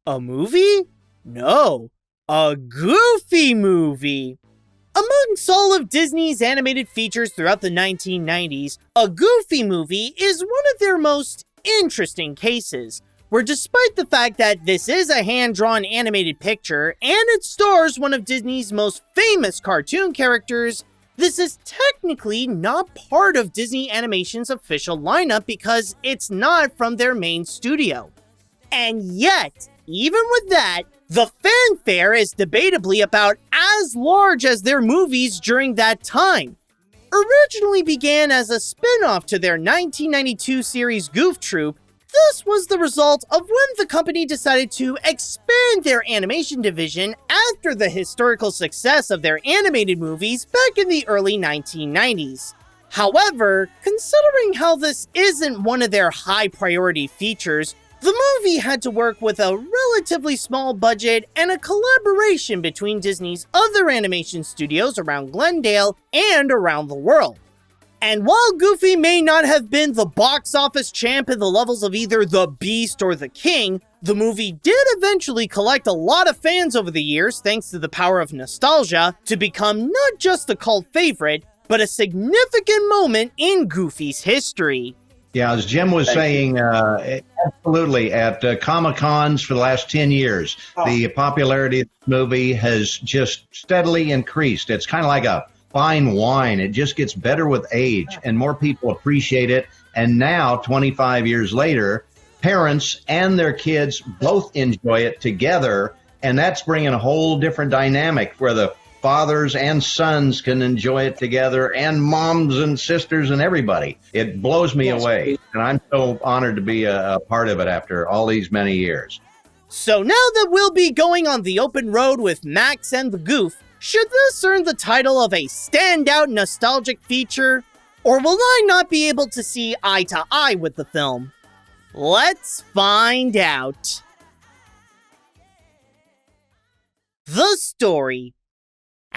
A movie? No, a Goofy movie. Amongst all of Disney's animated features throughout the 1990s, a Goofy movie is one of their most interesting cases, where despite the fact that this is a hand-drawn animated picture and it stars one of Disney's most famous cartoon characters, this is technically not part of Disney Animation's official lineup because it's not from their main studio. And yet, even with that, the fanfare is debatably about as large as their movies during that time. Originally began as a spin-off to their 1992 series Goof Troop, this was the result of when the company decided to expand their animation division after the historical success of their animated movies back in the early 1990s. However, considering how this isn't one of their high-priority features, the movie had to work with a relatively small budget and a collaboration between Disney's other animation studios around Glendale and around the world. And while Goofy may not have been the box office champ in the levels of either The Beast or The King, the movie did eventually collect a lot of fans over the years thanks to the power of nostalgia to become not just a cult favorite, but a significant moment in Goofy's history. Yeah, as Jim was saying, absolutely, at Comic-Cons for the last 10 years, the popularity of the movie has just steadily increased. It's kind of like a fine wine. It just gets better with age, and more people appreciate it. And now, 25 years later, parents and their kids both enjoy it together, and that's bringing a whole different dynamic where the fathers and sons can enjoy it together, and moms and sisters and everybody. It blows me away, and I'm so honored to be a part of it after all these many years. So now that we'll be going on the open road with Max and the Goof, should this earn the title of a standout nostalgic feature? Or will I not be able to see eye to eye with the film? Let's find out. The story.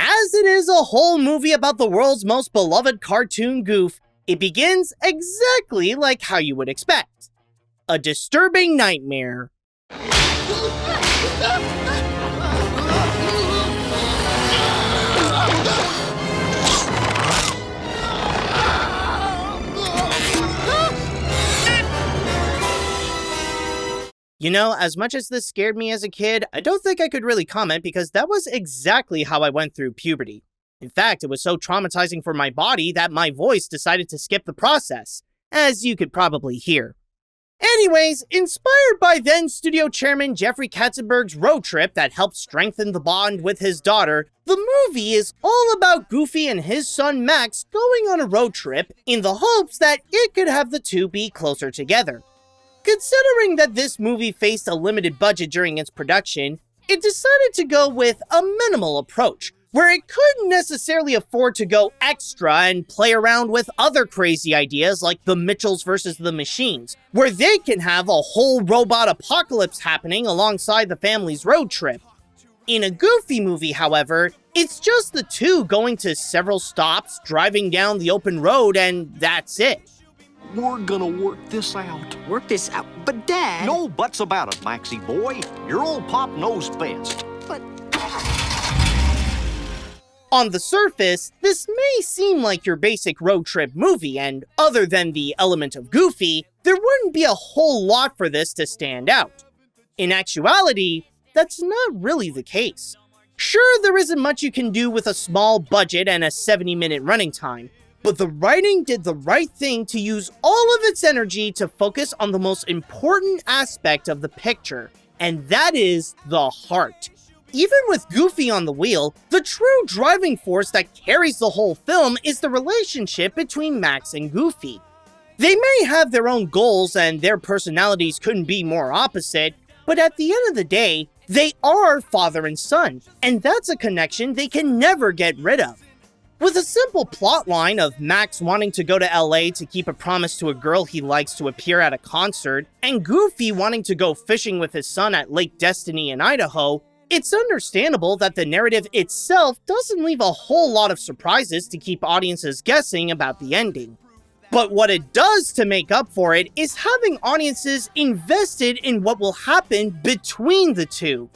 As it is a whole movie about the world's most beloved cartoon Goof, it begins exactly like how you would expect. A disturbing nightmare. You know, as much as this scared me as a kid, I don't think I could really comment because that was exactly how I went through puberty. In fact, it was so traumatizing for my body that my voice decided to skip the process, as you could probably hear. Anyways, inspired by then studio chairman Jeffrey Katzenberg's road trip that helped strengthen the bond with his daughter, the movie is all about Goofy and his son Max going on a road trip in the hopes that it could have the two be closer together. Considering that this movie faced a limited budget during its production, it decided to go with a minimal approach, where it couldn't necessarily afford to go extra and play around with other crazy ideas like the Mitchells versus the Machines, where they can have a whole robot apocalypse happening alongside the family's road trip. In a Goofy movie, however, it's just the two going to several stops, driving down the open road, and that's it. We're gonna work this out. Work this out? But Dad... No buts about it, Maxie boy. Your old pop knows best. But... On the surface, this may seem like your basic road trip movie, and other than the element of Goofy, there wouldn't be a whole lot for this to stand out. In actuality, that's not really the case. Sure, there isn't much you can do with a small budget and a 70-minute running time, but the writing did the right thing to use all of its energy to focus on the most important aspect of the picture, and that is the heart. Even with Goofy on the wheel, the true driving force that carries the whole film is the relationship between Max and Goofy. They may have their own goals and their personalities couldn't be more opposite, but at the end of the day, they are father and son, and that's a connection they can never get rid of. With a simple plotline of Max wanting to go to LA to keep a promise to a girl he likes to appear at a concert, and Goofy wanting to go fishing with his son at Lake Destiny in Idaho, it's understandable that the narrative itself doesn't leave a whole lot of surprises to keep audiences guessing about the ending. But what it does to make up for it is having audiences invested in what will happen between the two.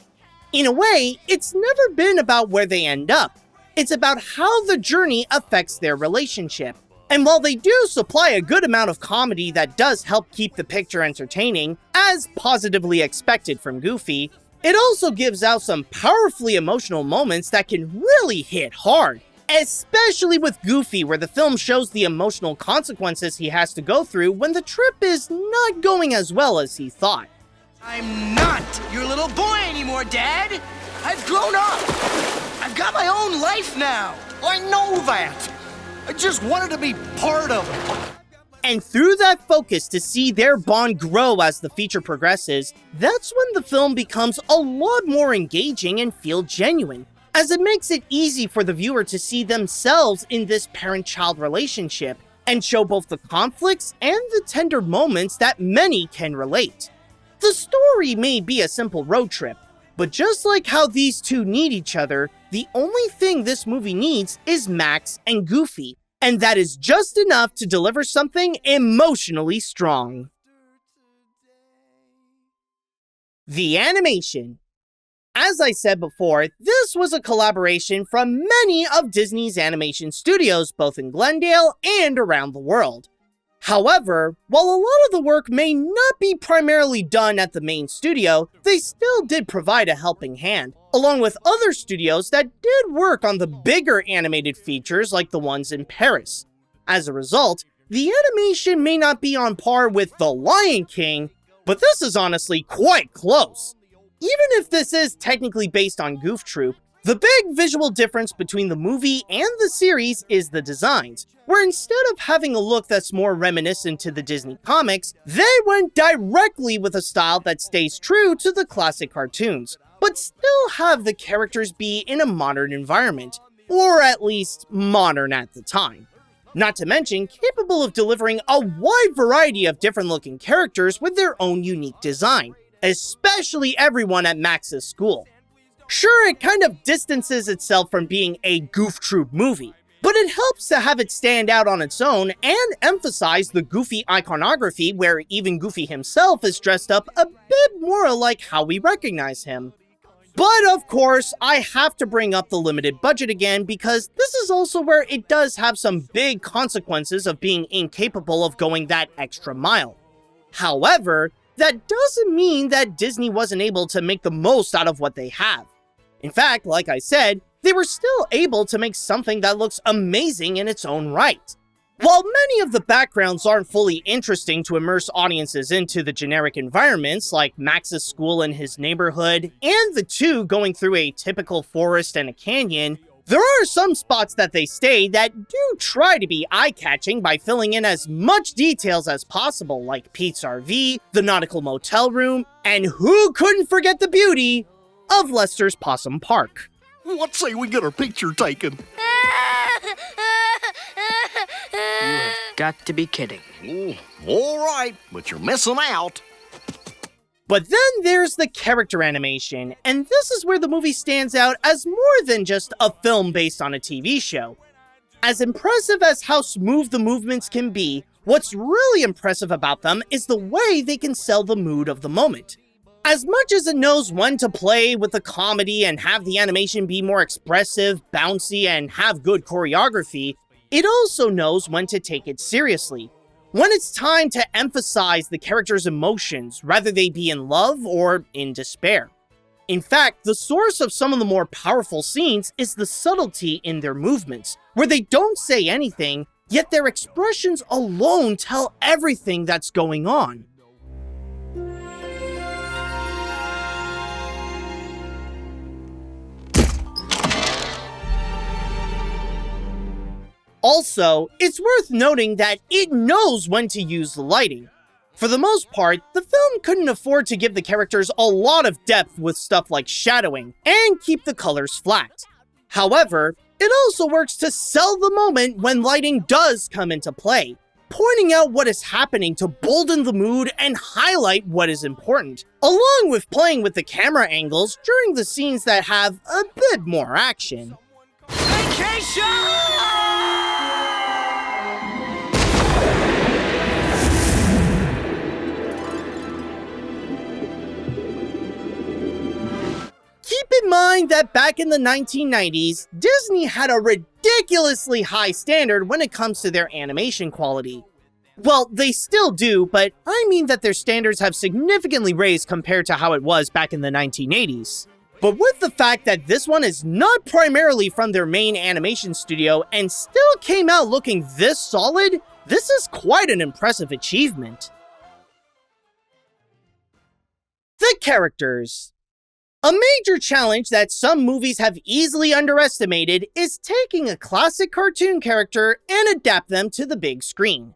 In a way, it's never been about where they end up. It's about how the journey affects their relationship. And while they do supply a good amount of comedy that does help keep the picture entertaining, as positively expected from Goofy, it also gives out some powerfully emotional moments that can really hit hard. Especially with Goofy, where the film shows the emotional consequences he has to go through when the trip is not going as well as he thought. I'm not your little boy anymore, Dad. I've grown up. I've got my own life now. I know that. I just wanted to be part of it. And through that focus to see their bond grow as the feature progresses, that's when the film becomes a lot more engaging and feel genuine, as it makes it easy for the viewer to see themselves in this parent-child relationship and show both the conflicts and the tender moments that many can relate. The story may be a simple road trip, but just like how these two need each other, the only thing this movie needs is Max and Goofy, and that is just enough to deliver something emotionally strong. The animation. As I said before, this was a collaboration from many of Disney's animation studios, both in Glendale and around the world. However, while a lot of the work may not be primarily done at the main studio, they still did provide a helping hand, along with other studios that did work on the bigger animated features like the ones in Paris. As a result, the animation may not be on par with The Lion King, but this is honestly quite close. Even if this is technically based on Goof Troop, the big visual difference between the movie and the series is the designs, where instead of having a look that's more reminiscent to the Disney comics, they went directly with a style that stays true to the classic cartoons, but still have the characters be in a modern environment, or at least modern at the time. Not to mention, capable of delivering a wide variety of different looking characters with their own unique design, especially everyone at Max's school. Sure, it kind of distances itself from being a Goof Troop movie, but it helps to have it stand out on its own and emphasize the Goofy iconography where even Goofy himself is dressed up a bit more like how we recognize him. But of course, I have to bring up the limited budget again because this is also where it does have some big consequences of being incapable of going that extra mile. However, that doesn't mean that Disney wasn't able to make the most out of what they have. In fact, like I said, they were still able to make something that looks amazing in its own right. While many of the backgrounds aren't fully interesting to immerse audiences into the generic environments, like Max's school and his neighborhood, and the two going through a typical forest and a canyon, there are some spots that they stay that do try to be eye-catching by filling in as much details as possible, like Pete's RV, the nautical motel room, and who couldn't forget the beauty of Lester's Possum Park. What say we get our picture taken? You have got to be kidding. Oh, all right, but you're missing out. But then there's the character animation, and this is where the movie stands out as more than just a film based on a TV show. As impressive as how smooth the movements can be, what's really impressive about them is the way they can sell the mood of the moment. As much as it knows when to play with the comedy and have the animation be more expressive, bouncy, and have good choreography, it also knows when to take it seriously. When it's time to emphasize the character's emotions, whether they be in love or in despair. In fact, the source of some of the more powerful scenes is the subtlety in their movements, where they don't say anything, yet their expressions alone tell everything that's going on. Also, it's worth noting that it knows when to use the lighting. For the most part, the film couldn't afford to give the characters a lot of depth with stuff like shadowing, and keep the colors flat. However, it also works to sell the moment when lighting does come into play, pointing out what is happening to bolden the mood and highlight what is important, along with playing with the camera angles during the scenes that have a bit more action. Vacation! mind that back in the 1990s, Disney had a ridiculously high standard when it comes to their animation quality. Well, they still do, but I mean that their standards have significantly raised compared to how it was back in the 1980s. But with the fact that this one is not primarily from their main animation studio and still came out looking this solid, this is quite an impressive achievement. The characters. A major challenge that some movies have easily underestimated is taking a classic cartoon character and adapt them to the big screen.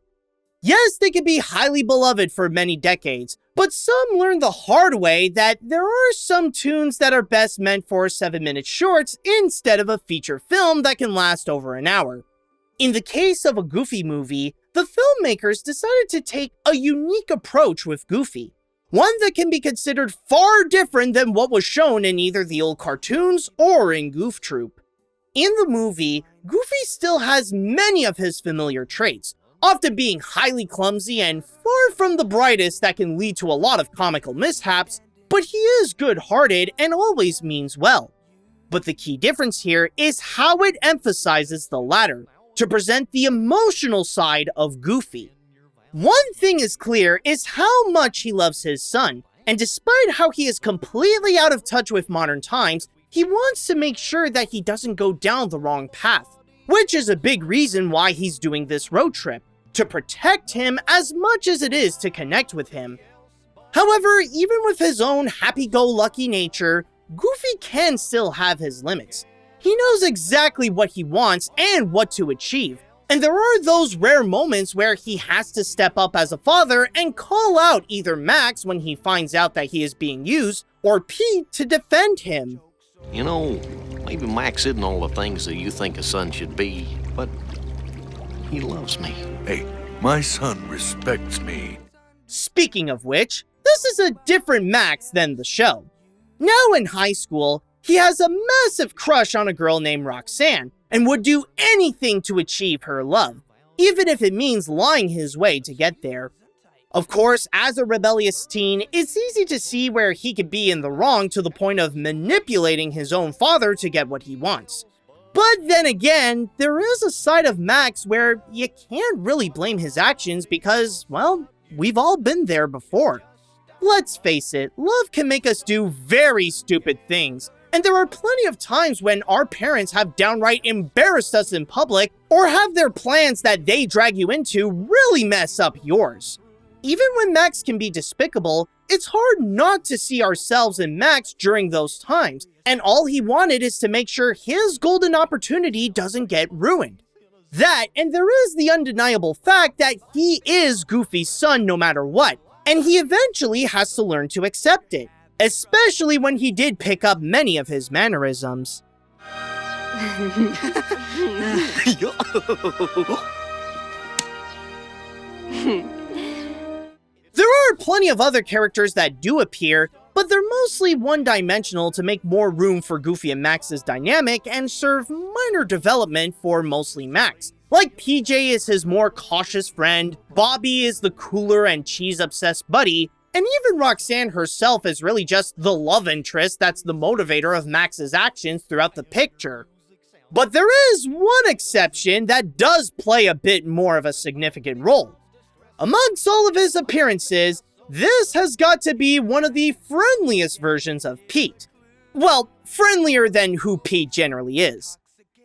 Yes, they can be highly beloved for many decades, but some learn the hard way that there are some tunes that are best meant for 7-minute shorts instead of a feature film that can last over an hour. In the case of a Goofy movie, the filmmakers decided to take a unique approach with Goofy. One that can be considered far different than what was shown in either the old cartoons or in Goof Troop. In the movie, Goofy still has many of his familiar traits, often being highly clumsy and far from the brightest that can lead to a lot of comical mishaps, but he is good-hearted and always means well. But the key difference here is how it emphasizes the latter, to present the emotional side of Goofy. One thing is clear is how much he loves his son, and despite how he is completely out of touch with modern times, he wants to make sure that he doesn't go down the wrong path, which is a big reason why he's doing this road trip, to protect him as much as it is to connect with him. However, even with his own happy-go-lucky nature, Goofy can still have his limits. He knows exactly what he wants and what to achieve, and there are those rare moments where he has to step up as a father and call out either Max when he finds out that he is being used, or Pete to defend him. You know, maybe Max isn't all the things that you think a son should be, but he loves me. Hey, my son respects me. Speaking of which, this is a different Max than the show. Now in high school, he has a massive crush on a girl named Roxanne, and would do anything to achieve her love, even if it means lying his way to get there. Of course, as a rebellious teen, it's easy to see where he could be in the wrong to the point of manipulating his own father to get what he wants. But then again, there is a side of Max where you can't really blame his actions because, well, we've all been there before. Let's face it, love can make us do very stupid things, and there are plenty of times when our parents have downright embarrassed us in public or have their plans that they drag you into really mess up yours. Even when Max can be despicable, it's hard not to see ourselves in Max during those times, and all he wanted is to make sure his golden opportunity doesn't get ruined. That, and there is the undeniable fact that he is Goofy's son no matter what, and he eventually has to learn to accept it, especially when he did pick up many of his mannerisms. There are plenty of other characters that do appear, but they're mostly one-dimensional to make more room for Goofy and Max's dynamic and serve minor development for mostly Max. Like PJ is his more cautious friend, Bobby is the cooler and cheese-obsessed buddy, and even Roxanne herself is really just the love interest that's the motivator of Max's actions throughout the picture. But there is one exception that does play a bit more of a significant role. Amongst all of his appearances, this has got to be one of the friendliest versions of Pete. Well, friendlier than who Pete generally is.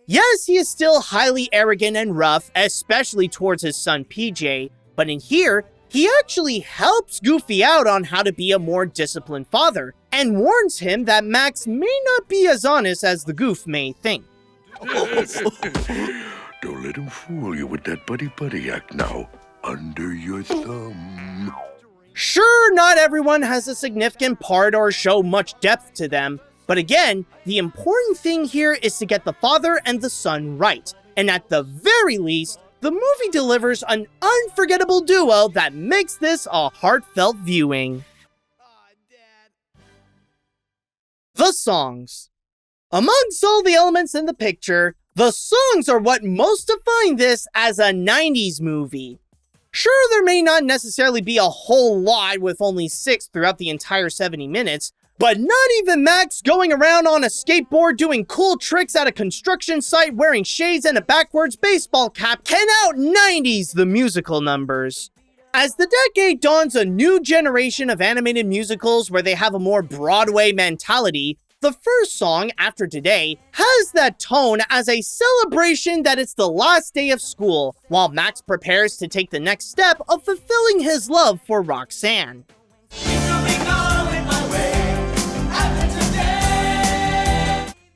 Yes, he is still highly arrogant and rough, especially towards his son PJ, but in here, he actually helps Goofy out on how to be a more disciplined father, and warns him that Max may not be as honest as the Goof may think. Don't let him fool you with that buddy-buddy act now. Under your thumb. Sure, not everyone has a significant part or show much depth to them, but again, the important thing here is to get the father and the son right, and at the very least, the movie delivers an unforgettable duo that makes this a heartfelt viewing. The songs. Amongst all the elements in the picture, the songs are what most define this as a 90s movie. Sure, there may not necessarily be a whole lot with only 6 throughout the entire 70 minutes, But not even Max going around on a skateboard doing cool tricks at a construction site wearing shades and a backwards baseball cap can out 90s the musical numbers. As the decade dawns a new generation of animated musicals where they have a more Broadway mentality, the first song, After Today, has that tone as a celebration that it's the last day of school, while Max prepares to take the next step of fulfilling his love for Roxanne.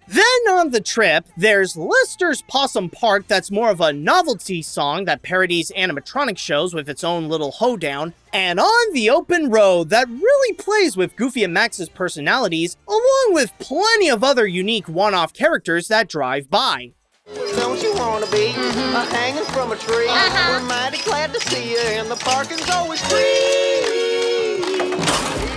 Then on the trip, there's Lester's Possum Park that's more of a novelty song that parodies animatronic shows with its own little hoedown, and On the Open Road that really plays with Goofy and Max's personalities, along with plenty of other unique one-off characters that drive by. Don't you wanna be hanging from a tree? We're mighty glad to see you, and the parking's always free.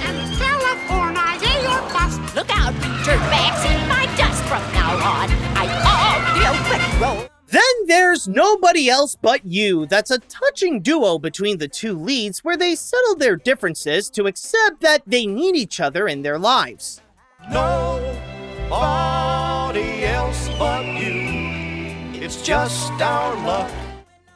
And California, yeah, you're bust. Look out, dirtbags, in my dust from now on. I own the open road. Then there's Nobody Else But You. That's a touching duo between the two leads where they settle their differences to accept that they need each other in their lives. Nobody else but you. It's just our luck.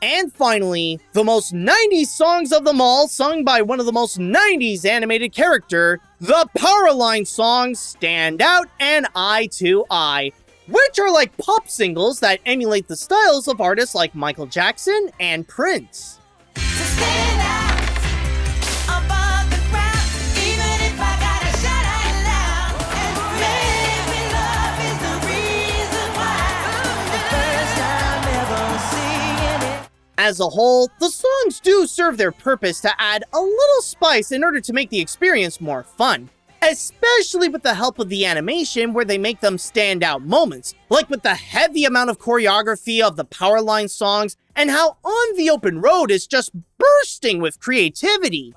And finally, the most 90s songs of them all, sung by one of the most 90s animated character, the Powerline songs Stand Out and Eye to Eye, which are like pop singles that emulate the styles of artists like Michael Jackson and Prince. As a whole, the songs do serve their purpose to add a little spice in order to make the experience more fun, especially with the help of the animation where they make them stand out moments, like with the heavy amount of choreography of the Powerline songs and how On the Open Road is just bursting with creativity.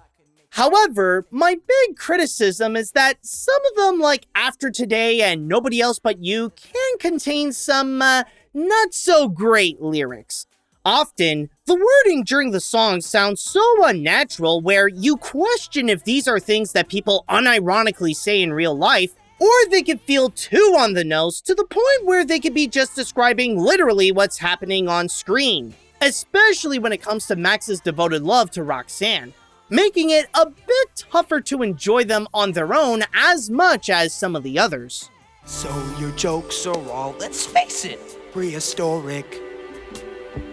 However, my big criticism is that some of them, like After Today and Nobody Else But You, can contain some not so great lyrics. Often, the wording during the song sounds so unnatural where you question if these are things that people unironically say in real life, or they could feel too on the nose to the point where they could be just describing literally what's happening on screen, especially when it comes to Max's devoted love to Roxanne, making it a bit tougher to enjoy them on their own as much as some of the others. So your jokes are all, let's face it, prehistoric.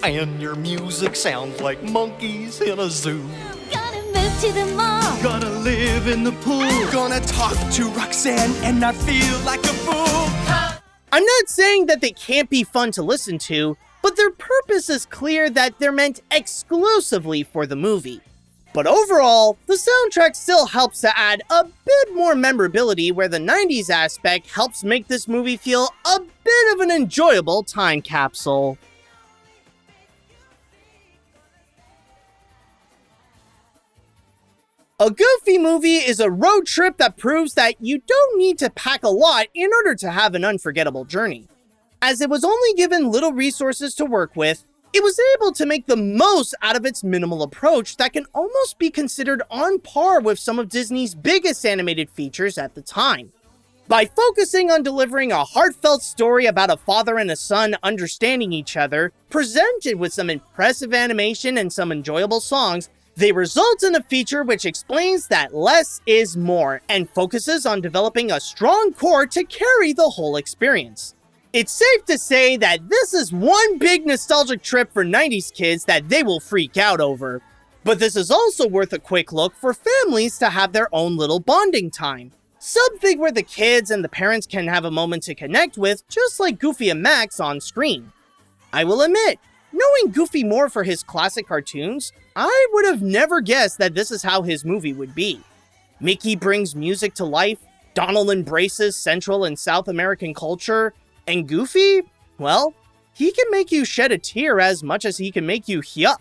And your music sounds like monkeys in a zoo. Gonna move to the mall. Gonna live in the pool. Gonna talk to Roxanne and not feel like a fool. I'm not saying that they can't be fun to listen to, but their purpose is clear that they're meant exclusively for the movie. But overall, the soundtrack still helps to add a bit more memorability where the 90s aspect helps make this movie feel a bit of an enjoyable time capsule. A Goofy movie is a road trip that proves that you don't need to pack a lot in order to have an unforgettable journey. As it was only given little resources to work with, it was able to make the most out of its minimal approach that can almost be considered on par with some of Disney's biggest animated features at the time. By focusing on delivering a heartfelt story about a father and a son understanding each other, presented with some impressive animation and some enjoyable songs, they result in a feature which explains that less is more and focuses on developing a strong core to carry the whole experience. It's safe to say that this is one big nostalgic trip for 90s kids that they will freak out over. But this is also worth a quick look for families to have their own little bonding time. Something where the kids and the parents can have a moment to connect with, just like Goofy and Max on screen. I will admit, knowing Goofy more for his classic cartoons, I would have never guessed that this is how his movie would be. Mickey brings music to life, Donald embraces Central and South American culture, and Goofy, well, he can make you shed a tear as much as he can make you yuck.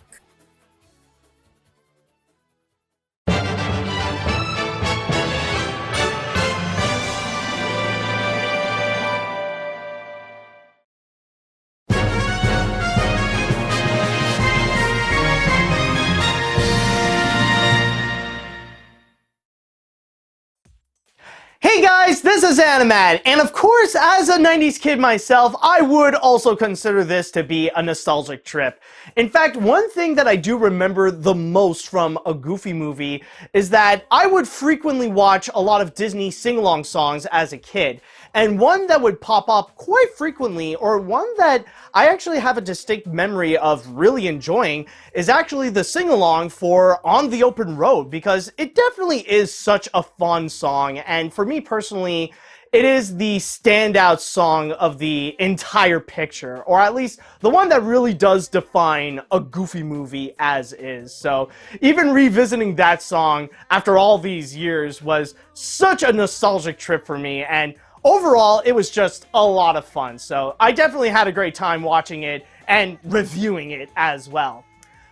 Hey guys, this is Animat, and of course, as a 90s kid myself, I would also consider this to be a nostalgic trip. In fact, one thing that I do remember the most from a Goofy movie is that I would frequently watch a lot of Disney sing-along songs as a kid. And one that would pop up quite frequently, or one that I actually have a distinct memory of really enjoying, is actually the sing-along for On the Open Road, because it definitely is such a fun song, and for me personally, it is the standout song of the entire picture, or at least the one that really does define a Goofy movie as is. So even revisiting that song after all these years was such a nostalgic trip for me, and overall, it was just a lot of fun, so I definitely had a great time watching it and reviewing it as well.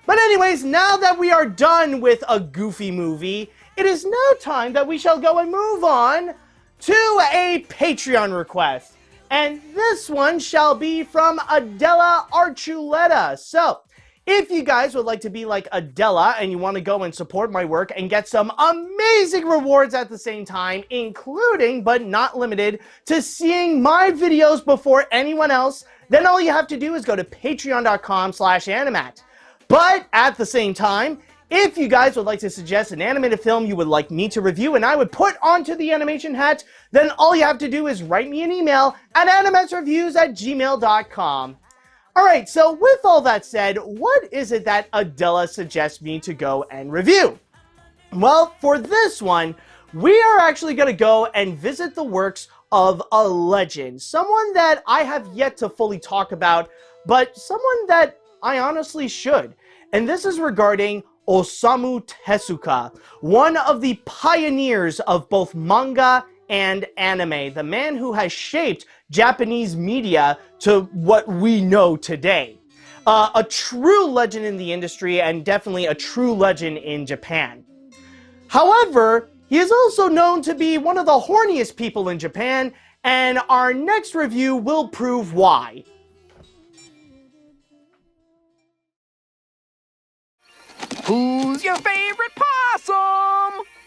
But anyways, now that we are done with a Goofy movie, it is now time that we shall go and move on to a Patreon request. And this one shall be from Adela Archuleta. So, if you guys would like to be like Adela and you want to go and support my work and get some amazing rewards at the same time, including but not limited to seeing my videos before anyone else, then all you have to do is go to patreon.com/animat. But at the same time, if you guys would like to suggest an animated film you would like me to review and I would put onto the animation hat, then all you have to do is write me an email at animatsreviews@gmail.com. Alright, so with all that said, what is it that Adela suggests me to go and review? Well, for this one, we are actually going to go and visit the works of a legend. Someone that I have yet to fully talk about, but someone that I honestly should. And this is regarding Osamu Tezuka, one of the pioneers of both manga and anime, the man who has shaped Japanese media to what we know today. A true legend in the industry and definitely a true legend in Japan. However, he is also known to be one of the horniest people in Japan, and our next review will prove why. Who's your favorite possum?